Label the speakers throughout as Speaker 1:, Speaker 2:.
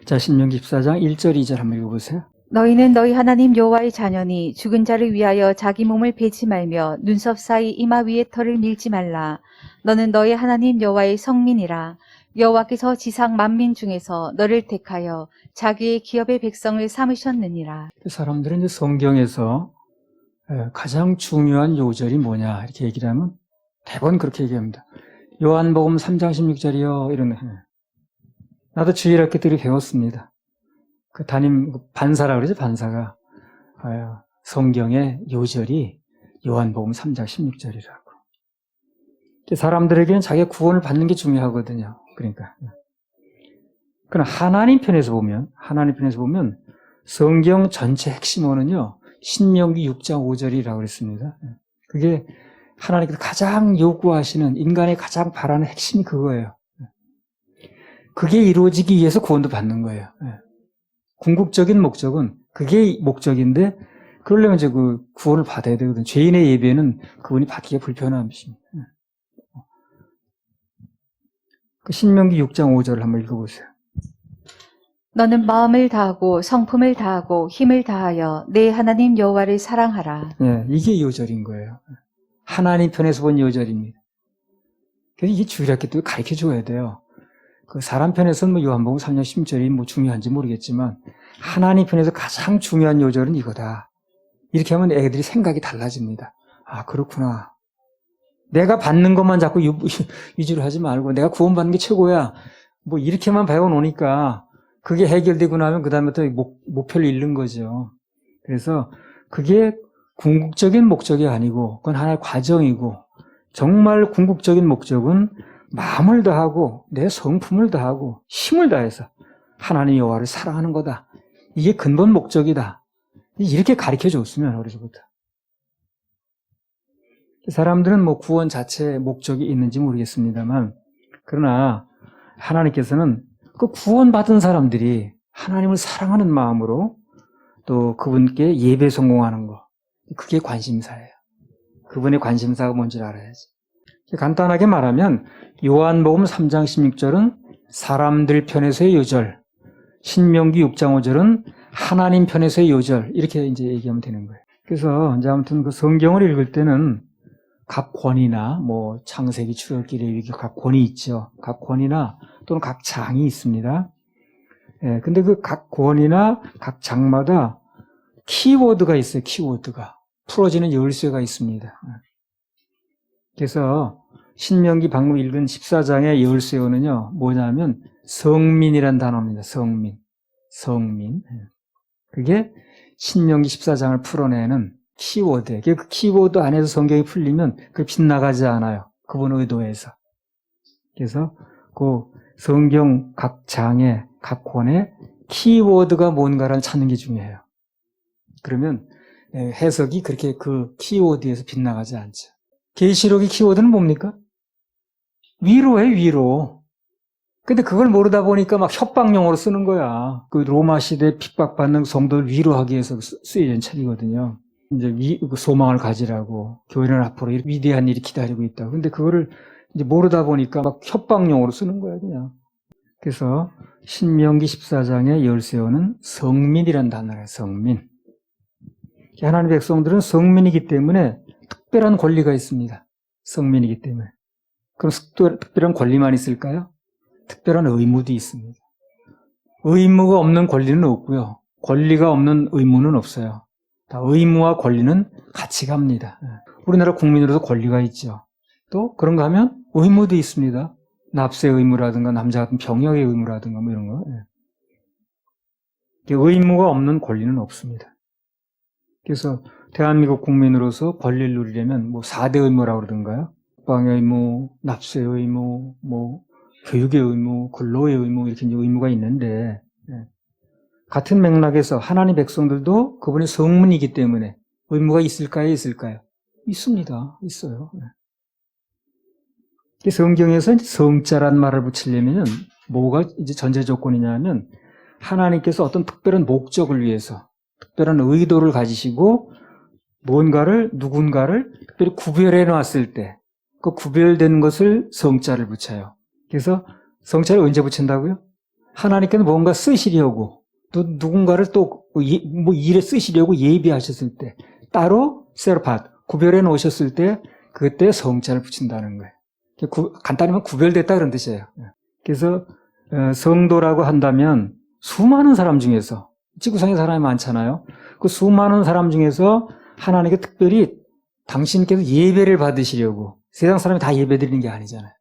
Speaker 1: 자, 신명기 14장 1절 2절 한번 읽어보세요.
Speaker 2: 너희는 너희 하나님 여호와의 자녀니 죽은 자를 위하여 자기 몸을 베지 말며 눈썹 사이 이마 위에 털을 밀지 말라. 너는 너희 하나님 여호와의 성민이라. 여호와께서 지상 만민 중에서 너를 택하여 자기의 기업의 백성을 삼으셨느니라.
Speaker 1: 사람들은 이제 성경에서 가장 중요한 요절이 뭐냐 이렇게 얘기를 하면 대부분 그렇게 얘기합니다. 요한복음 3장 16절이요 이런. 나도 주일학교 때 배웠습니다. 그 담임 반사라 그러죠. 반사가 성경의 요절이 요한복음 3장 16절이라고. 사람들에게는 자기가 구원을 받는 게 중요하거든요. 그러니까. 그러나 하나님 편에서 보면 성경 전체 핵심어는요. 신명기 6장 5절이라고 그랬습니다. 그게 하나님께서 가장 요구하시는 인간의 가장 바라는 핵심이 그거예요. 그게 이루어지기 위해서 구원도 받는 거예요. 궁극적인 목적은 그게 목적인데 그러려면 이제 그 구원을 받아야 되거든요. 죄인의 예배는 그분이 받기가 불편한 것입니다. 그 신명기 6장 5절을 한번 읽어보세요.
Speaker 2: 너는 마음을 다하고 성품을 다하고 힘을 다하여 내 하나님 여호와를 사랑하라.
Speaker 1: 네, 이게 요절인 거예요. 하나님 편에서 본 요절입니다. 그래서 이게 주일학교 때 가르쳐 줘야 돼요. 그 사람 편에서는 뭐 요한복음 3장 16절이 뭐 중요한지 모르겠지만 하나님 편에서 가장 중요한 요절은 이거다. 이렇게 하면 애들이 생각이 달라집니다. 아, 그렇구나. 내가 받는 것만 자꾸 위주로 하지 말고 내가 구원받는 게 최고야. 뭐 이렇게만 배워놓으니까 그게 해결되고 나면 그 다음부터 목표를 잃는 거죠. 그래서 그게 궁극적인 목적이 아니고 그건 하나의 과정이고 정말 궁극적인 목적은 마음을 다하고 내 성품을 다하고 힘을 다해서 하나님 여호와를 사랑하는 거다. 이게 근본 목적이다. 이렇게 가르쳐 줬으면 어려서부터. 사람들은 뭐 구원 자체에 목적이 있는지 모르겠습니다만 그러나 하나님께서는 그 구원받은 사람들이 하나님을 사랑하는 마음으로 또 그분께 예배 성공하는 거 그게 관심사예요. 그분의 관심사가 뭔지를 알아야지. 간단하게 말하면 요한복음 3장 16절은 사람들 편에서의 요절, 신명기 6장 5절은 하나님 편에서의 요절 이렇게 이제 얘기하면 되는 거예요. 그래서 이제 아무튼 그 성경을 읽을 때는 각 권이나 뭐 창세기, 출애굽기, 레위기 각 권이 있죠. 각 권이나 또는 각 장이 있습니다. 근데 그 각 권이나 각 장마다 키워드가 있어요. 키워드가 풀어지는 열쇠가 있습니다. 그래서 신명기 방금 읽은 14장의 열쇠어는요, 뭐냐면 성민이란 단어입니다. 성민. 그게 신명기 14장을 풀어내는 키워드예요. 그 키워드 안에서 성경이 풀리면 그 빗나가지 않아요. 그분 의도에서. 그래서 그 성경 각 장의 각 권의 키워드가 뭔가를 찾는 게 중요해요. 그러면 해석이 그렇게 그 키워드에서 빗나가지 않죠. 계시록의 키워드는 뭡니까? 위로예요, 위로. 근데 그걸 모르다 보니까 막 협박용어로 쓰는 거야. 그 로마 시대 핍박받는 성도를 위로하기 위해서 쓰여진 책이거든요. 이제 소망을 가지라고 교회는 앞으로 위대한 일이 기다리고 있다. 근데 그거를 이제 모르다 보니까 막 협박용어로 쓰는 거야, 그냥. 그래서 신명기 14장의 열쇠어는 성민이란 단어예요, 성민. 하나님의 백성들은 성민이기 때문에 특별한 권리가 있습니다. 성민이기 때문에. 그럼 특별한 권리만 있을까요? 특별한 의무도 있습니다. 의무가 없는 권리는 없고요. 권리가 없는 의무는 없어요. 다 의무와 권리는 같이 갑니다. 우리나라 국민으로서 권리가 있죠. 또 그런가 하면 의무도 있습니다. 납세 의무라든가 남자 같은 병역의 의무라든가 뭐 이런 거. 의무가 없는 권리는 없습니다. 그래서 대한민국 국민으로서 권리를 누리려면 뭐 4대 의무라고 그러던가요? 방의 의무, 납세 의무, 뭐 교육의 의무, 근로의 의무 이렇게 이제 의무가 있는데 같은 맥락에서 하나님 백성들도 그분의 성문이기 때문에 의무가 있을까요? 있습니다. 있어요. 성경에서 성자란 말을 붙이려면 뭐가 이제 전제 조건이냐면 하나님께서 어떤 특별한 목적을 위해서 특별한 의도를 가지시고 누군가를 특별히 구별해 놨을 때 그 구별된 것을 성자를 붙여요. 그래서 성자를 언제 붙인다고요? 하나님께서 뭔가 쓰시려고 또 누군가를 또 뭐 일에 쓰시려고 예비하셨을 때 따로 세르팟 구별해 놓으셨을 때 그때 성자를 붙인다는 거예요. 간단히 말하면 구별됐다 그런 뜻이에요. 그래서 성도라고 한다면 수많은 사람 중에서 지구상에 사람이 많잖아요. 그 수많은 사람 중에서 하나님께 특별히 당신께서 예배를 받으시려고 세상 사람이 다 예배 드리는 게 아니잖아요.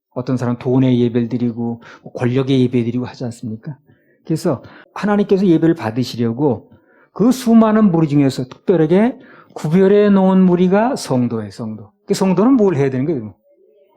Speaker 1: 어떤 사람은 돈에 예배를 드리고 권력에 예배 드리고 하지 않습니까? 그래서 하나님께서 예배를 받으시려고 그 수많은 무리 중에서 특별하게 구별해 놓은 무리가 성도예요, 성도. 그 성도는 뭘 해야 되는 거예요?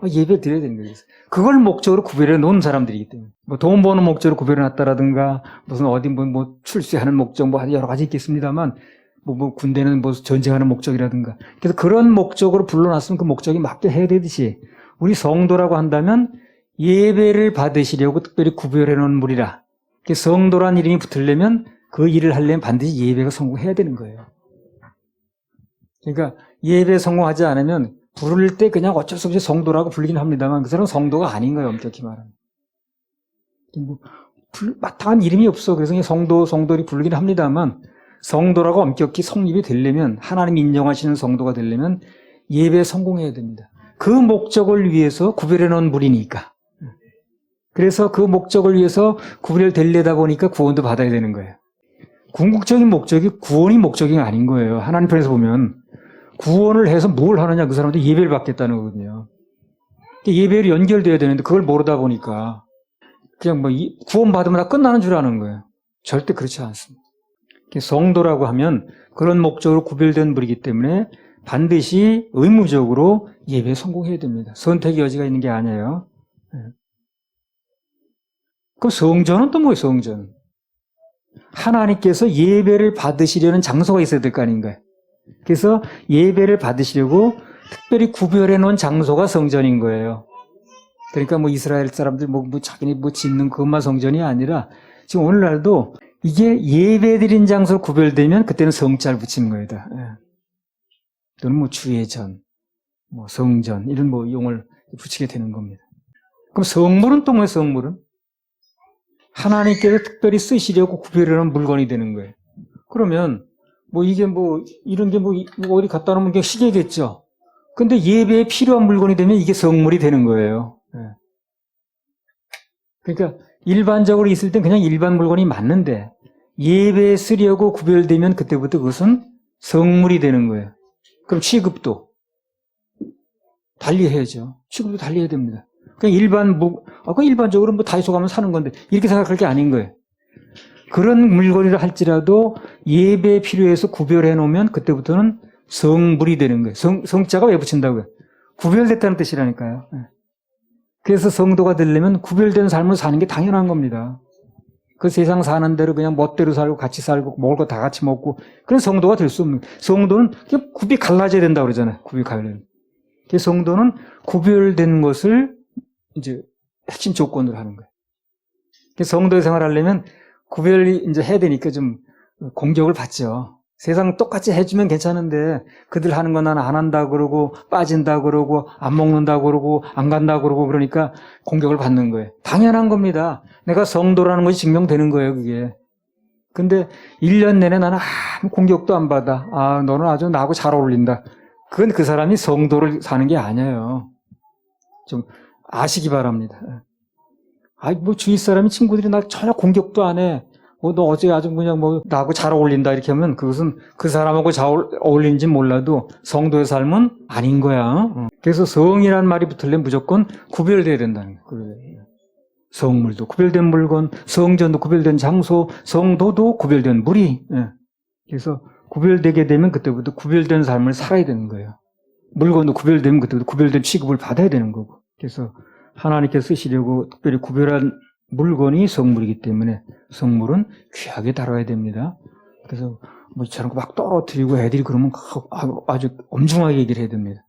Speaker 1: 예배 드려야 되는 거예요. 그걸 목적으로 구별해 놓은 사람들이기 때문에. 뭐 돈 버는 목적으로 구별해 놨다라든가, 무슨 어디 뭐 출세하는 목적, 뭐 여러 가지 있겠습니다만, 뭐 군대는 뭐 전쟁하는 목적이라든가. 그래서 그런 목적으로 불러놨으면 그 목적이 맞게 해야 되듯이, 우리 성도라고 한다면 예배를 받으시려고 특별히 구별해 놓은 무리라. 성도란 이름이 붙으려면 그 일을 하려면 반드시 예배가 성공해야 되는 거예요. 그러니까 예배에 성공하지 않으면 부를 때 그냥 어쩔 수 없이 성도라고 부르긴 합니다만 그 사람은 성도가 아닌 거예요, 엄격히 말하면. 뭐 마땅한 이름이 없어. 그래서 성도들이 부르긴 합니다만 성도라고 엄격히 성립이 되려면 하나님이 인정하시는 성도가 되려면 예배에 성공해야 됩니다. 그 목적을 위해서 구별해 놓은 무리니까. 그래서 그 목적을 위해서 구별되려다 보니까 구원도 받아야 되는 거예요. 궁극적인 목적이 구원이 목적이 아닌 거예요. 하나님 편에서 보면 구원을 해서 뭘 하느냐, 그 사람한테 예배를 받겠다는 거거든요. 예배로 연결돼야 되는데 그걸 모르다 보니까 그냥 뭐 구원 받으면 다 끝나는 줄 아는 거예요. 절대 그렇지 않습니다. 성도라고 하면 그런 목적으로 구별된 무리이기 때문에 반드시 의무적으로 예배에 성공해야 됩니다. 선택의 여지가 있는 게 아니에요. 그럼 성전은 또 뭐예요, 성전? 하나님께서 예배를 받으시려는 장소가 있어야 될 거 아닌가요? 그래서 예배를 받으시려고 특별히 구별해 놓은 장소가 성전인 거예요. 그러니까 뭐 이스라엘 사람들 뭐 자기네 뭐 짓는 그것만 성전이 아니라 지금 오늘날도 이게 예배 드린 장소로 구별되면 그때는 성자를 붙이는 거예요. 또는 뭐 주예전, 뭐 성전 이런 뭐 용어를 붙이게 되는 겁니다. 그럼 성물은 또 뭐예요, 성물은? 하나님께서 특별히 쓰시려고 구별해놓은 물건이 되는 거예요. 그러면 뭐 이게 뭐 이런 게 뭐 어디 갖다 놓으면 이게 시계겠죠. 근데 예배에 필요한 물건이 되면 이게 성물이 되는 거예요. 그러니까 일반적으로 있을 땐 그냥 일반 물건이 맞는데 예배에 쓰려고 구별되면 그때부터 그것은 성물이 되는 거예요. 그럼 취급도 달리해야죠. 취급도 달리해야 됩니다. 그냥 일반적으로 뭐 다이소 가면 사는 건데 이렇게 생각할 게 아닌 거예요. 그런 물건이라 할지라도 예배에 필요해서 구별해 놓으면 그때부터는 성물이 되는 거예요. 성자가 왜 붙인다고요? 구별됐다는 뜻이라니까요. 그래서 성도가 되려면 구별된 삶을 사는 게 당연한 겁니다. 그 세상 사는 대로 그냥 멋대로 살고 같이 살고 먹을 거 다 같이 먹고 그런 성도가 될 수 없는 거예요. 성도는 굽이 갈라져야 된다고 그러잖아요. 굽이 갈라져야. 그래서 성도는 구별된 것을 이제 핵심 조건으로 하는 거예요. 성도의 생활을 하려면 구별이 이제 해야 되니까 좀 공격을 받죠. 세상 똑같이 해주면 괜찮은데 그들 하는 건 난 안 한다 그러고 빠진다 그러고 안 먹는다 그러고 안 간다 그러고 그러니까 공격을 받는 거예요. 당연한 겁니다. 내가 성도라는 것이 증명되는 거예요, 그게. 근데 1년 내내 나는 아무 공격도 안 받아. 너는 아주 나하고 잘 어울린다. 그건 그 사람이 성도를 사는 게 아니에요. 좀 아시기 바랍니다. 뭐 주위 사람이 친구들이 나 전혀 공격도 안 해. 너 어제 아주 그냥 나하고 잘 어울린다 이렇게 하면 그것은 그 사람하고 잘 어울리는지 몰라도 성도의 삶은 아닌 거야. 그래서 성이란 말이 붙으려면 무조건 구별돼야 된다는 거예요. 성물도 구별된 물건, 성전도 구별된 장소, 성도도 구별된 무리. 그래서 구별되게 되면 그때부터 구별된 삶을 살아야 되는 거예요. 물건도 구별되면 그때부터 구별된 취급을 받아야 되는 거고. 그래서 하나님께 쓰시려고 특별히 구별한 물건이 성물이기 때문에 성물은 귀하게 다뤄야 됩니다. 그래서 뭐 저런 거 막 떨어뜨리고 애들이 그러면 아주 엄중하게 얘기를 해야 됩니다.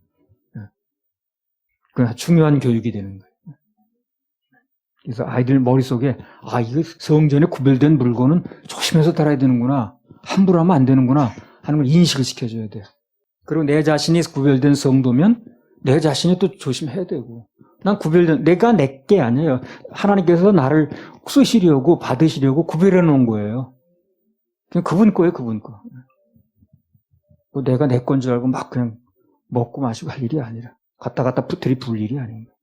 Speaker 1: 그건 중요한 교육이 되는 거예요. 그래서 아이들 머릿속에 이거 성전에 구별된 물건은 조심해서 다뤄야 되는구나. 함부로 하면 안 되는구나 하는 걸 인식을 시켜줘야 돼요. 그리고 내 자신이 구별된 성도면 내 자신이 또 조심해야 되고. 난 구별된, 내가 내게 아니에요. 하나님께서 나를 쓰시려고, 받으시려고 구별해 놓은 거예요. 그냥 그분 거예요, 그분 거. 뭐 내가 내 건 줄 알고 막 그냥 먹고 마시고 할 일이 아니라, 갔다 들이부을 일이 아닙니다.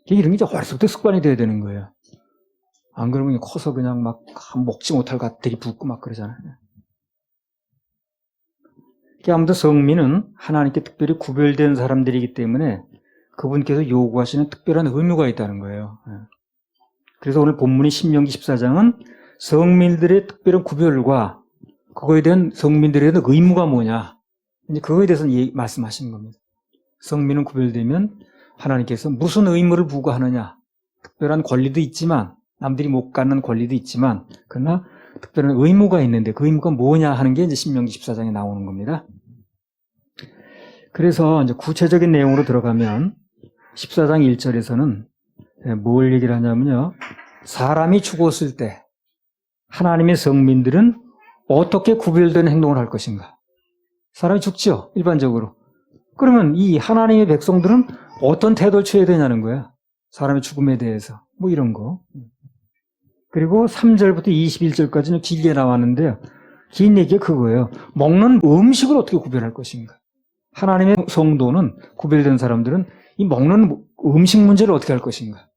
Speaker 1: 이런 게 이제 어려서부터 습관이 돼야 되는 거예요. 안 그러면 커서 그냥 막 먹지 못할 것 들이붓고 막 그러잖아요. 아무튼 성민은 하나님께 특별히 구별된 사람들이기 때문에 그분께서 요구하시는 특별한 의무가 있다는 거예요. 그래서 오늘 본문이 신명기 14장은 성민들의 특별한 구별과 그거에 대한 성민들에 대한 의무가 뭐냐, 이제 그거에 대해서 말씀하시는 겁니다. 성민은 구별되면 하나님께서 무슨 의무를 부과하느냐, 특별한 권리도 있지만, 남들이 못 갖는 권리도 있지만, 그러나 특별한 의무가 있는데 그 의무가 뭐냐 하는 게 이제 신명기 14장에 나오는 겁니다. 그래서 이제 구체적인 내용으로 들어가면 14장 1절에서는 뭘 얘기를 하냐면요, 사람이 죽었을 때 하나님의 성민들은 어떻게 구별된 행동을 할 것인가. 사람이 죽죠, 일반적으로. 그러면 이 하나님의 백성들은 어떤 태도를 취해야 되냐는 거야. 사람의 죽음에 대해서. 뭐 이런 거. 그리고 3절부터 21절까지는 길게 나왔는데요. 긴 얘기가 그거예요. 먹는 음식을 어떻게 구별할 것인가. 하나님의 성도는, 구별된 사람들은 이 먹는 음식 문제를 어떻게 할 것인가.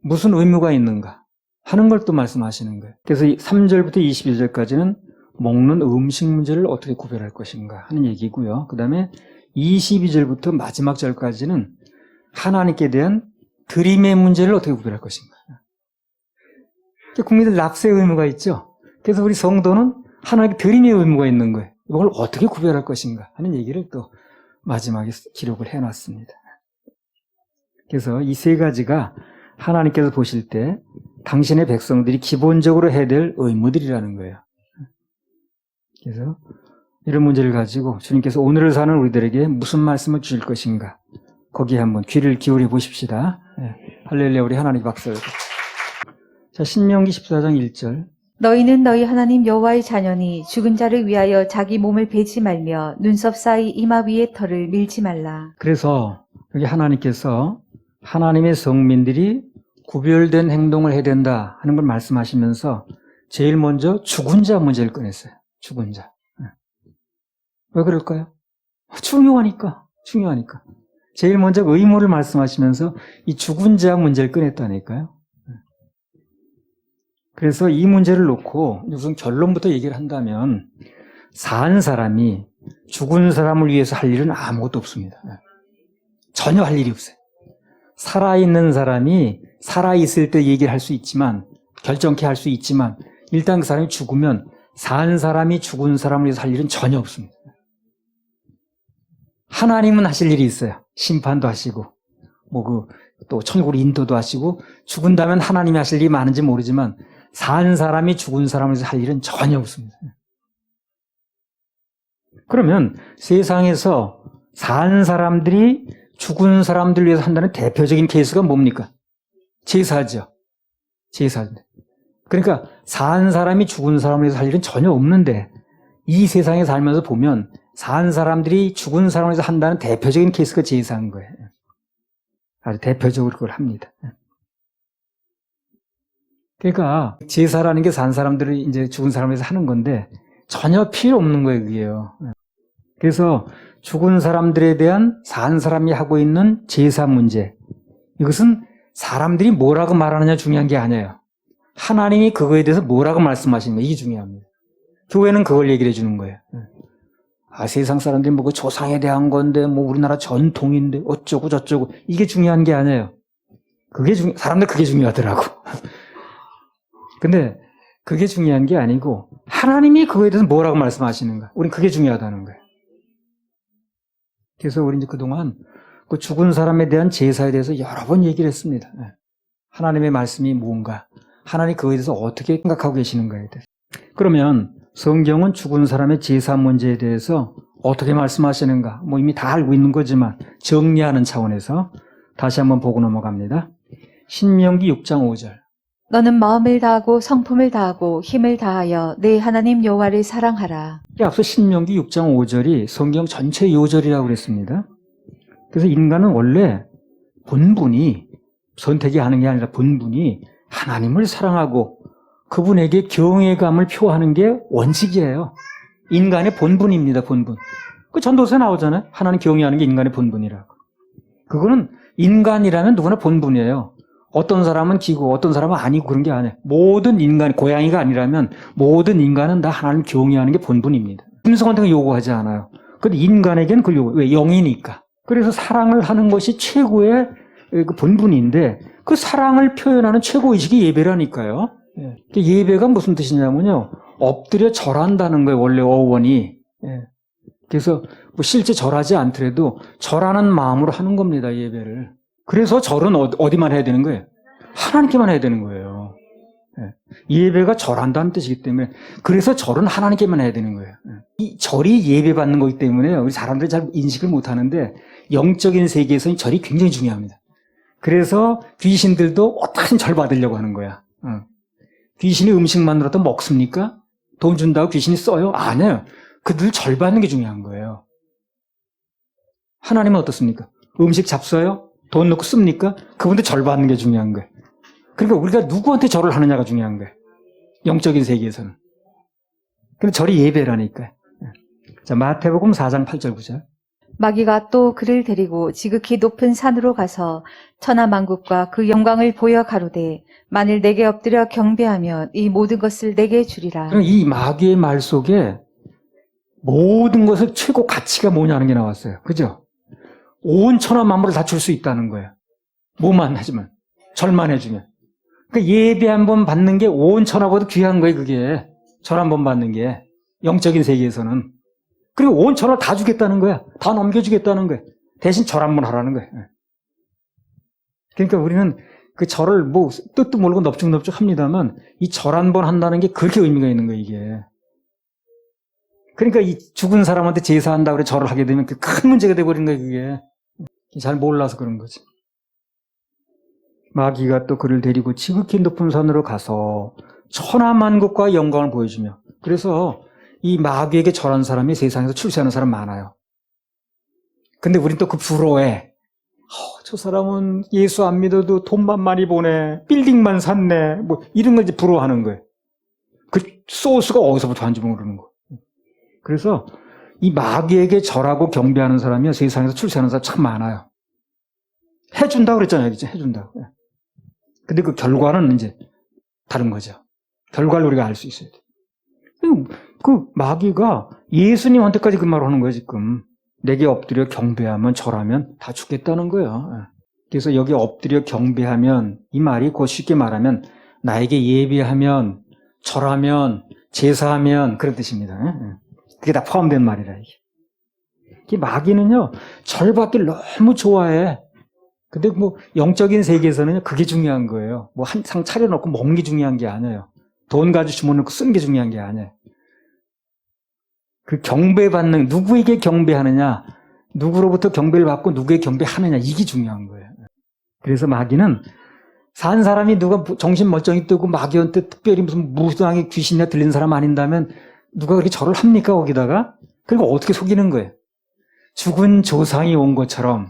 Speaker 1: 무슨 의무가 있는가 하는 걸 또 말씀하시는 거예요. 그래서 3절부터 21절까지는 먹는 음식 문제를 어떻게 구별할 것인가 하는 얘기고요. 그 다음에 22절부터 마지막 절까지는 하나님께 대한 드림의 문제를 어떻게 구별할 것인가. 국민들 납세의 의무가 있죠. 그래서 우리 성도는 하나님께 드림의 의무가 있는 거예요. 이걸 어떻게 구별할 것인가 하는 얘기를 또 마지막에 기록을 해놨습니다. 그래서 이 세 가지가 하나님께서 보실 때 당신의 백성들이 기본적으로 해야 될 의무들이라는 거예요. 그래서 이런 문제를 가지고 주님께서 오늘을 사는 우리들에게 무슨 말씀을 주실 것인가, 거기에 한번 귀를 기울여 보십시다. 할렐루야, 우리 하나님 박수. 자, 신명기 14장 1절.
Speaker 2: 너희는 너희 하나님 여호와의 자녀니 죽은 자를 위하여 자기 몸을 베지 말며 눈썹 사이 이마 위에 털을 밀지 말라.
Speaker 1: 그래서 여기 하나님께서 하나님의 성민들이 구별된 행동을 해야 된다 하는 걸 말씀하시면서 제일 먼저 죽은 자 문제를 꺼냈어요. 죽은 자. 왜 그럴까요? 중요하니까. 제일 먼저 의무를 말씀하시면서 이 죽은 자 문제를 꺼냈다니까요. 그래서 이 문제를 놓고 우선 결론부터 얘기를 한다면, 산 사람이 죽은 사람을 위해서 할 일은 아무것도 없습니다. 전혀 할 일이 없어요. 살아있는 사람이 살아있을 때 얘기를 할 수 있지만, 결정케 할 수 있지만, 일단 그 사람이 죽으면 산 사람이 죽은 사람을 위해서 할 일은 전혀 없습니다. 하나님은 하실 일이 있어요. 심판도 하시고, 또 천국으로 인도도 하시고, 죽은다면 하나님이 하실 일이 많은지 모르지만, 산 사람이 죽은 사람을 위해서 할 일은 전혀 없습니다. 그러면 세상에서 산 사람들이 죽은 사람들 위해서 한다는 대표적인 케이스가 뭡니까? 제사죠. 제사인데. 그러니까 산 사람이 죽은 사람을 위해서 할 일은 전혀 없는데, 이 세상에 살면서 보면 산 사람들이 죽은 사람을 위해서 한다는 대표적인 케이스가 제사인 거예요. 아주 대표적으로 그걸 합니다. 그러니까 제사라는 게 산 사람들이 이제 죽은 사람을 위해서 하는 건데 전혀 필요 없는 거예요, 그게요. 그래서 죽은 사람들에 대한 산 사람이 하고 있는 제사 문제, 이것은 사람들이 뭐라고 말하느냐 중요한 게 아니에요. 하나님이 그거에 대해서 뭐라고 말씀하시는 거예요. 이게 중요합니다. 교회는 그걸 얘기를 해주는 거예요. 세상 사람들이 그 조상에 대한 건데, 우리나라 전통인데, 어쩌고 저쩌고, 이게 중요한 게 아니에요. 사람들 그게 중요하더라고. 근데 그게 중요한 게 아니고, 하나님이 그거에 대해서 뭐라고 말씀하시는가. 우린 그게 중요하다는 거예요. 그래서 우리 이제 그동안 그 죽은 사람에 대한 제사에 대해서 여러 번 얘기를 했습니다. 하나님의 말씀이 뭔가, 하나님 그거에 대해서 어떻게 생각하고 계시는가에 대해서. 그러면 성경은 죽은 사람의 제사 문제에 대해서 어떻게 말씀하시는가, 이미 다 알고 있는 거지만 정리하는 차원에서 다시 한번 보고 넘어갑니다. 신명기 6장 5절.
Speaker 2: 너는 마음을 다하고 성품을 다하고 힘을 다하여 내 하나님 여호와를 사랑하라.
Speaker 1: 앞서 신명기 6장 5절이 성경 전체 요절이라고 그랬습니다. 그래서 인간은 원래 본분이 선택이 하는 게 아니라 본분이 하나님을 사랑하고 그분에게 경외감을 표하는 게 원칙이에요. 인간의 본분입니다. 본분. 그 전도서에 나오잖아요. 하나님 경외하는 게 인간의 본분이라고. 그거는 인간이라면 누구나 본분이에요. 어떤 사람은 기고 어떤 사람은 아니고 그런 게 아니에요. 모든 인간, 고양이가 아니라면 모든 인간은 다 하나님 경외하는 게 본분입니다. 김성한테는 요구하지 않아요. 근데 인간에게는 그걸 요구. 왜? 영이니까. 그래서 사랑을 하는 것이 최고의 그 본분인데 그 사랑을 표현하는 최고의식이 예배라니까요. 예배가 무슨 뜻이냐면요. 엎드려 절한다는 거예요. 원래 어원이. 그래서 뭐 실제 절하지 않더라도 절하는 마음으로 하는 겁니다. 예배를. 그래서 절은 어디만 해야 되는 거예요? 하나님께만 해야 되는 거예요. 예배가 절한다는 뜻이기 때문에 그래서 절은 하나님께만 해야 되는 거예요. 이 절이 예배받는 거기 때문에 우리 사람들이 잘 인식을 못하는데 영적인 세계에서는 절이 굉장히 중요합니다. 그래서 귀신들도 어떻게든 절 받으려고 하는 거야. 귀신이 음식만으로도 먹습니까? 돈 준다고 귀신이 써요? 아니에요. 그들 절 받는 게 중요한 거예요. 하나님은 어떻습니까? 음식 잡숴요? 돈 넣고 씁니까? 그분들 절 받는 게 중요한 거예요. 그러니까 우리가 누구한테 절을 하느냐가 중요한 거예요. 영적인 세계에서는. 근데 절이 예배라니까요. 자, 마태복음 4장 8절 9절.
Speaker 2: 마귀가 또 그를 데리고 지극히 높은 산으로 가서 천하만국과 그 영광을 보여 가로되 만일 내게 엎드려 경배하면 이 모든 것을 내게 주리라.
Speaker 1: 그럼 이 마귀의 말 속에 모든 것을 최고 가치가 뭐냐는 게 나왔어요. 그죠? 온 천하 만물을 다 줄 수 있다는 거예요. 뭐만 하지만. 절만 해주면. 그러니까 예배 한 번 받는 게 온 천하보다 귀한 거예요, 그게. 절 한 번 받는 게. 영적인 세계에서는. 그리고 온 천하를 다 주겠다는 거야. 다 넘겨주겠다는 거야. 대신 절 한 번 하라는 거야. 그러니까 우리는 그 절을 뭐 뜻도 모르고 넙죽넙죽 합니다만 이 절 한 번 한다는 게 그렇게 의미가 있는 거예요, 이게. 그러니까 이 죽은 사람한테 제사한다고 그래 절을 하게 되면 그 큰 문제가 돼버린 거예요, 그게. 잘 몰라서 그런 거지. 마귀가 또 그를 데리고 지극히 높은 산으로 가서 천하만국과 영광을 보여주며. 그래서 이 마귀에게 절한 사람이 세상에서 출세하는 사람 많아요. 근데 우린 또 그 부러워해. 저 사람은 예수 안 믿어도 돈만 많이 버네. 빌딩만 샀네. 뭐 이런 걸 이제 부러워하는 거예요. 그 소스가 어디서부터 왔는지 모르는 거. 그래서 이 마귀에게 절하고 경배하는 사람이 세상에서 출세하는 사람 참 많아요. 해준다고 그랬잖아요. 이제 해준다고. 근데 그 결과는 이제 다른 거죠. 결과를 우리가 알 수 있어야 돼. 그 마귀가 예수님한테까지 그 말을 하는 거예요, 지금. 내게 엎드려 경배하면 절하면 다 죽겠다는 거예요. 그래서 여기 엎드려 경배하면 이 말이 곧 쉽게 말하면 나에게 예배하면 절하면 제사하면 그런 뜻입니다. 그게 다 포함된 말이라. 이게 마귀는요 절받기를 너무 좋아해. 근데 뭐 영적인 세계에서는 그게 중요한 거예요. 뭐 한 상 차려놓고 먹는 게 중요한 게 아니에요. 돈 가지고 주머니놓고 쓰는 게 중요한 게 아니에요. 그 경배받는 누구에게 경배하느냐, 누구로부터 경배를 받고 누구에게 경배하느냐 이게 중요한 거예요. 그래서 마귀는 산 사람이 누가 정신 멀쩡히 뜨고 마귀한테 특별히 무슨 무당의 귀신이나 들린 사람 아닌다면 누가 그렇게 절을 합니까 거기다가? 그리고 어떻게 속이는 거예요? 죽은 조상이 온 것처럼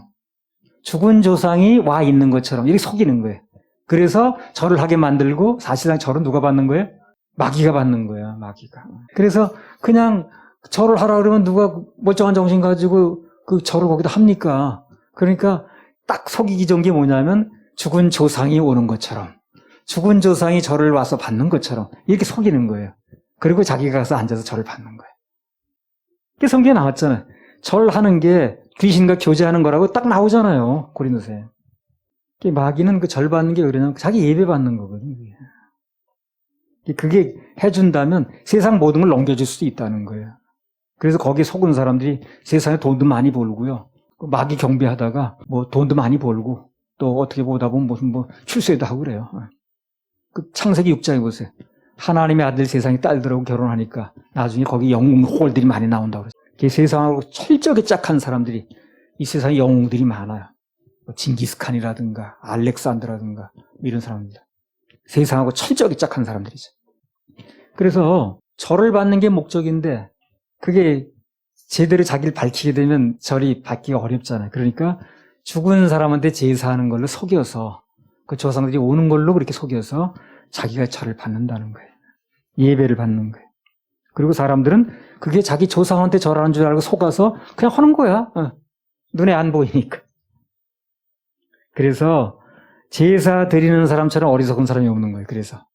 Speaker 1: 죽은 조상이 와 있는 것처럼 이렇게 속이는 거예요. 그래서 절을 하게 만들고 사실상 절은 누가 받는 거예요? 마귀가 받는 거예요. 마귀가. 그래서 그냥 절을 하라 그러면 누가 멀쩡한 정신 가지고 그 절을 거기다 합니까? 그러니까 딱 속이기 좋은 게 뭐냐면 죽은 조상이 오는 것처럼 죽은 조상이 절을 와서 받는 것처럼 이렇게 속이는 거예요. 그리고 자기가 가서 앉아서 절을 받는 거예요. 그게 성경에 나왔잖아요. 절하는 게 귀신과 교제하는 거라고 딱 나오잖아요. 고린도서에. 마귀는 그 절 받는 게 그러냐면 자기 예배 받는 거거든요. 그게 해준다면 세상 모든 걸 넘겨줄 수도 있다는 거예요. 그래서 거기에 속은 사람들이 세상에 돈도 많이 벌고요. 마귀 경배하다가 뭐 돈도 많이 벌고 또 어떻게 보다 보면 무슨 뭐 출세도 하고 그래요. 그 창세기 6장에 보세요. 하나님의 아들 세상의 딸들하고 결혼하니까 나중에 거기 영웅홀들이 많이 나온다고 그래요. 세상하고 철저하게 짝한 사람들이 이 세상에 영웅들이 많아요. 징기스칸이라든가 알렉산더라든가 이런 사람들. 세상하고 철저하게 짝한 사람들이죠. 그래서 절을 받는 게 목적인데 그게 제대로 자기를 밝히게 되면 절이 받기가 어렵잖아요. 그러니까 죽은 사람한테 제사하는 걸로 속여서 그 조상들이 오는 걸로 그렇게 속여서 자기가 절을 받는다는 거예요. 예배를 받는 거예요. 그리고 사람들은 그게 자기 조상한테 절하는 줄 알고 속아서 그냥 하는 거야. 눈에 안 보이니까. 그래서 제사 드리는 사람처럼 어리석은 사람이 없는 거예요. 그래서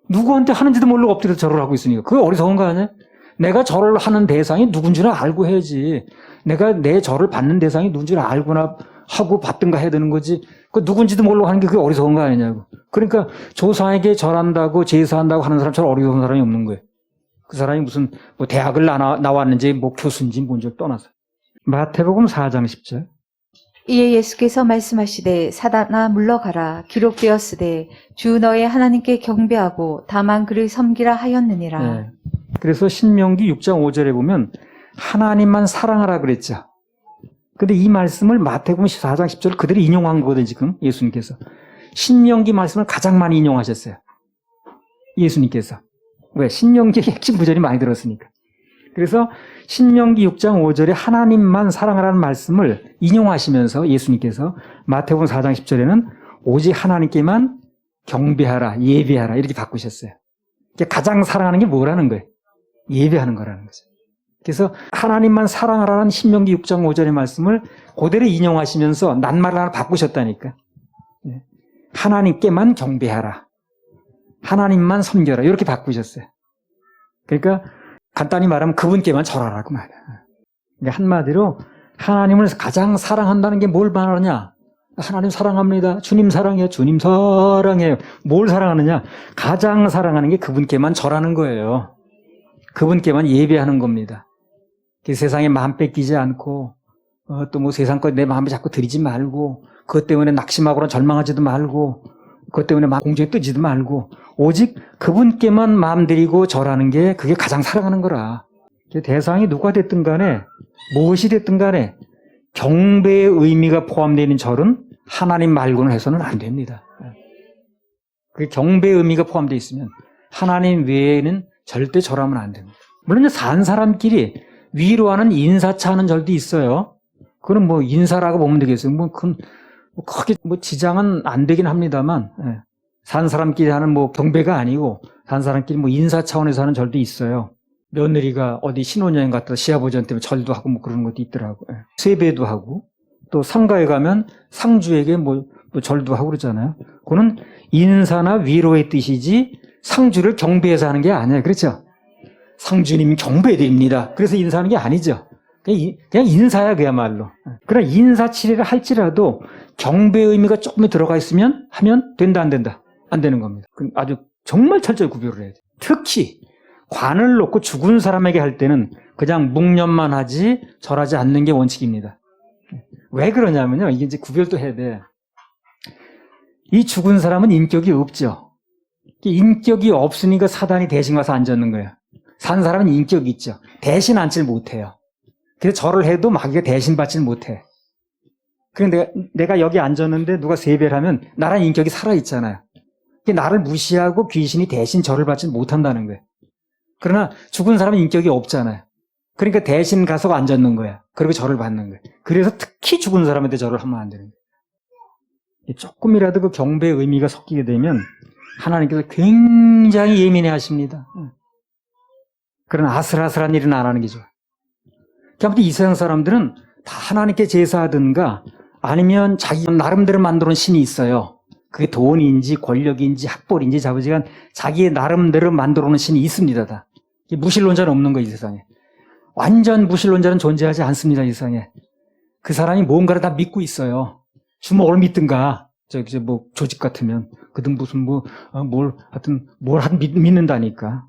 Speaker 1: 누구한테 하는지도 모르고 엎드려서 절을 하고 있으니까 그게 어리석은 거 아니에요? 내가 절을 하는 대상이 누군지는 알고 해야지. 내가 내 절을 받는 대상이 누군지를 알거나 하고 받든가 해야 되는 거지. 그 누군지도 모르고 하는 게 그게 어리석은 거 아니냐고. 그러니까 조상에게 절한다고 제사한다고 하는 사람처럼 어리석은 사람이 없는 거예요. 그 사람이 무슨 뭐 대학을 나왔는지 뭐 교수인지 뭔지 떠나서. 마태복음 4장 10절.
Speaker 2: 이에 예수께서 말씀하시되 사단아 물러가라 기록되었으되 주 너의 하나님께 경배하고 다만 그를 섬기라 하였느니라.
Speaker 1: 네. 그래서 신명기 6장 5절에 보면 하나님만 사랑하라 그랬죠. 근데 이 말씀을 마태복음 4장 10절을 그대로 인용한 거거든요. 지금 예수님께서. 신명기 말씀을 가장 많이 인용하셨어요. 예수님께서. 왜? 신명기의 핵심 구절이 많이 들었으니까. 그래서 신명기 6장 5절에 하나님만 사랑하라는 말씀을 인용하시면서 예수님께서 마태복음 4장 10절에는 오직 하나님께만 경배하라, 예배하라 이렇게 바꾸셨어요. 가장 사랑하는 게 뭐라는 거예요? 예배하는 거라는 거죠. 그래서 하나님만 사랑하라는 신명기 6장 5절의 말씀을 그대로 인용하시면서 낱말을 하나 바꾸셨다니까. 하나님께만 경배하라. 하나님만 섬겨라. 이렇게 바꾸셨어요. 그러니까 간단히 말하면 그분께만 절하라 그 말이야. 그러니까 한마디로 하나님을 가장 사랑한다는 게 뭘 말하느냐? 하나님 사랑합니다. 주님 사랑해요. 주님 사랑해요. 뭘 사랑하느냐? 가장 사랑하는 게 그분께만 절하는 거예요. 그분께만 예배하는 겁니다. 세상에 마음 뺏기지 않고 또 뭐 세상 것 내 마음에 자꾸 들이지 말고 그것 때문에 낙심하거나 절망하지도 말고 그것 때문에 막 공중에 뜨지도 말고 오직 그분께만 마음 들이고 절하는 게 그게 가장 사랑하는 거라. 대상이 누가 됐든 간에 무엇이 됐든 간에 경배의 의미가 포함되어 있는 절은 하나님 말고는 해서는 안 됩니다. 그 경배의 의미가 포함되어 있으면 하나님 외에는 절대 절하면 안 됩니다. 물론 산 사람끼리 위로하는 인사차하는 절도 있어요. 그건 뭐 인사라고 보면 되겠어요. 뭐 그건 크게 뭐 지장은 안 되긴 합니다만 산 사람끼리 하는 뭐 경배가 아니고 산 사람끼리 뭐 인사 차원에서 하는 절도 있어요. 며느리가 어디 신혼여행 갔다 시아버지한테 절도 하고 뭐 그런 것도 있더라고요. 세배도 하고 또 상가에 가면 상주에게 뭐 절도 하고 그러잖아요. 그거는 인사나 위로의 뜻이지 상주를 경배해서 하는 게 아니에요. 그렇죠? 상주님 경배드립니다. 그래서 인사하는 게 아니죠. 그냥 인사야 그야말로. 그러나 인사치레를 할지라도 경배의 의미가 조금 들어가 있으면 하면 된다 안 된다? 안 되는 겁니다. 아주 정말 철저히 구별을 해야 돼요. 특히 관을 놓고 죽은 사람에게 할 때는 그냥 묵념만 하지 절하지 않는 게 원칙입니다. 왜 그러냐면요. 이게 이제 구별도 해야 돼. 이 죽은 사람은 인격이 없죠. 인격이 없으니까 사단이 대신 와서 앉았는 거예요. 산 사람은 인격이 있죠. 대신 앉질 못해요. 그래서 절을 해도 마귀가 대신 받질 못해. 그런데 내가 여기 앉았는데 누가 세배를 하면 나란 인격이 살아있잖아요. 나를 무시하고 귀신이 대신 절을 받지 못한다는 거예요. 그러나 죽은 사람은 인격이 없잖아요. 그러니까 대신 가서 앉았는 거야. 그리고 절을 받는 거예요. 그래서 특히 죽은 사람한테 절을 하면 안 되는 거예요. 조금이라도 그 경배의 의미가 섞이게 되면 하나님께서 굉장히 예민해 하십니다. 그런 아슬아슬한 일은 안 하는 게 좋아요. 아무튼 이 세상 사람들은 다 하나님께 제사하든가 아니면 자기 나름대로 만들어 놓은 신이 있어요. 그게 돈인지 권력인지 학벌인지 자부지간 자기의 나름대로 만들어 놓은 신이 있습니다. 다. 무신론자는 없는 거예요. 이 세상에. 완전 무신론자는 존재하지 않습니다. 이 세상에. 그 사람이 뭔가를 다 믿고 있어요. 주먹을 믿든가 저기 뭐 조직 같으면 그든 무슨 하여튼 뭘 믿는다니까.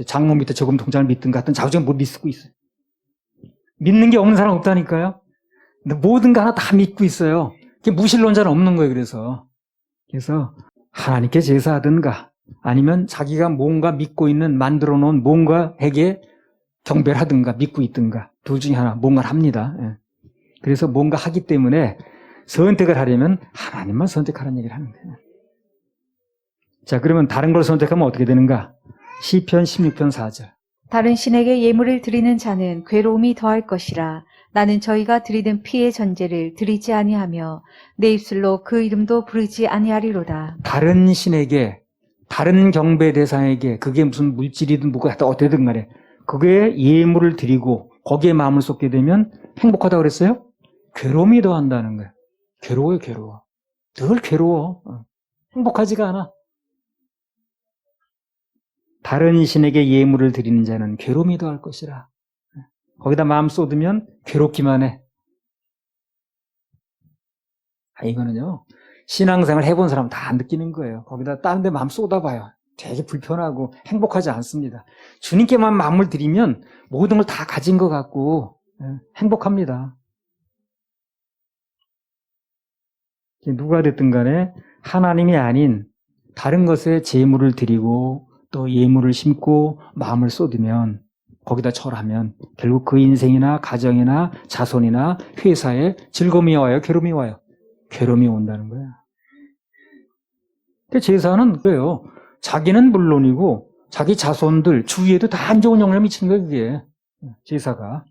Speaker 1: 장모 밑에 저금 통장을 믿든가 하여튼 자부지간 뭘 믿고 있어요. 믿는 게 없는 사람 없다니까요. 근데 모든 거 하나 다 믿고 있어요. 무신론자는 없는 거예요. 그래서 하나님께 제사하든가 아니면 자기가 뭔가 믿고 있는 만들어 놓은 뭔가에게 경배를 하든가 믿고 있든가 둘 중에 하나 뭔가를 합니다. 그래서 뭔가 하기 때문에 선택을 하려면 하나님만 선택하라는 얘기를 하는 거예요. 자, 그러면 다른 걸 선택하면 어떻게 되는가? 시편 16편 4절.
Speaker 2: 다른 신에게 예물을 드리는 자는 괴로움이 더할 것이라. 나는 저희가 드리던 피의 전제를 드리지 아니하며 내 입술로 그 이름도 부르지 아니하리로다.
Speaker 1: 다른 신에게, 다른 경배 대상에게, 그게 무슨 물질이든 뭐가 어떻게든 간에 그게 예물을 드리고 거기에 마음을 쏟게 되면 행복하다고 그랬어요? 괴로움이 더한다는 거예요. 괴로워요, 괴로워. 늘 괴로워. 행복하지가 않아. 다른 신에게 예물을 드리는 자는 괴로움이 더할 것이라. 거기다 마음 쏟으면 괴롭기만 해. 이거는요, 신앙생활 해본 사람 다 느끼는 거예요. 거기다 다른 데 마음 쏟아봐요. 되게 불편하고 행복하지 않습니다. 주님께만 마음을 드리면 모든 걸 다 가진 것 같고 행복합니다. 누가 됐든 간에 하나님이 아닌 다른 것에 제물을 드리고 또 예물을 심고 마음을 쏟으면 거기다 절하면 결국 그 인생이나 가정이나 자손이나 회사에 즐거움이 와요? 괴로움이 와요? 괴로움이 온다는 거예요. 제사는 그래요. 자기는 물론이고 자기 자손들 주위에도 다 안 좋은 영향을 미치는 거예요. 그게 제사가.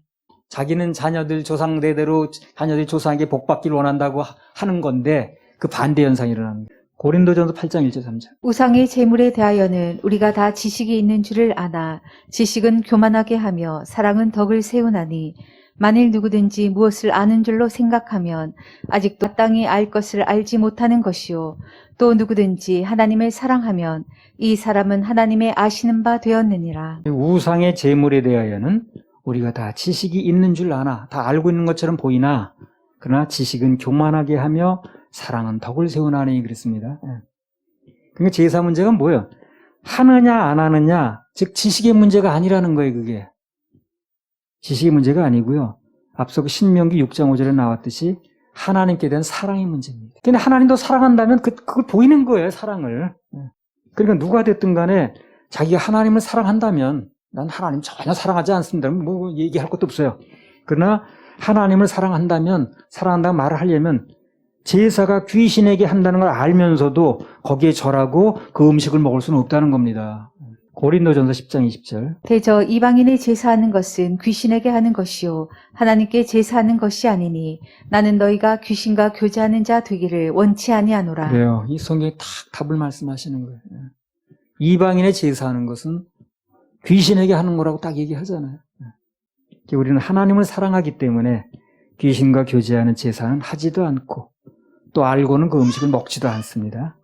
Speaker 1: 자기는 자녀들 조상대대로 자녀들이 조상에게 복 받기를 원한다고 하는 건데 그 반대 현상이 일어나는 거예요. 고린도전서 8장 1절 3절.
Speaker 2: 우상의 제물에 대하여는 우리가 다 지식이 있는 줄을 아나 지식은 교만하게 하며 사랑은 덕을 세우나니 만일 누구든지 무엇을 아는 줄로 생각하면 아직도 마땅히 알 것을 알지 못하는 것이요 또 누구든지 하나님을 사랑하면 이 사람은 하나님의 아시는 바 되었느니라.
Speaker 1: 우상의 제물에 대하여는 우리가 다 지식이 있는 줄 아나, 다 알고 있는 것처럼 보이나 그러나 지식은 교만하게 하며 사랑은 덕을 세우나니 그랬습니다. 그러니까 제사 문제가 뭐예요? 하느냐 안 하느냐, 즉 지식의 문제가 아니라는 거예요. 그게 지식의 문제가 아니고요. 앞서 그 신명기 6장 5절에 나왔듯이 하나님께 대한 사랑의 문제입니다. 근데 하나님도 사랑한다면 그걸 보이는 거예요. 사랑을. 그러니까 누가 됐든 간에 자기가 하나님을 사랑한다면 난 하나님 전혀 사랑하지 않습니다. 뭐 얘기할 것도 없어요. 그러나 하나님을 사랑한다고 말을 하려면 제사가 귀신에게 한다는 걸 알면서도 거기에 절하고 그 음식을 먹을 수는 없다는 겁니다. 고린도전서 10장 20절.
Speaker 2: 대저 이방인의 제사하는 것은 귀신에게 하는 것이요 하나님께 제사하는 것이 아니니 나는 너희가 귀신과 교제하는 자 되기를 원치 아니하노라.
Speaker 1: 그래요. 이 성경에 탁 답을 말씀하시는 거예요. 이방인의 제사하는 것은 귀신에게 하는 거라고 딱 얘기하잖아요. 우리는 하나님을 사랑하기 때문에 귀신과 교제하는 제사는 하지도 않고 또 알고는 그 음식을 먹지도 않습니다.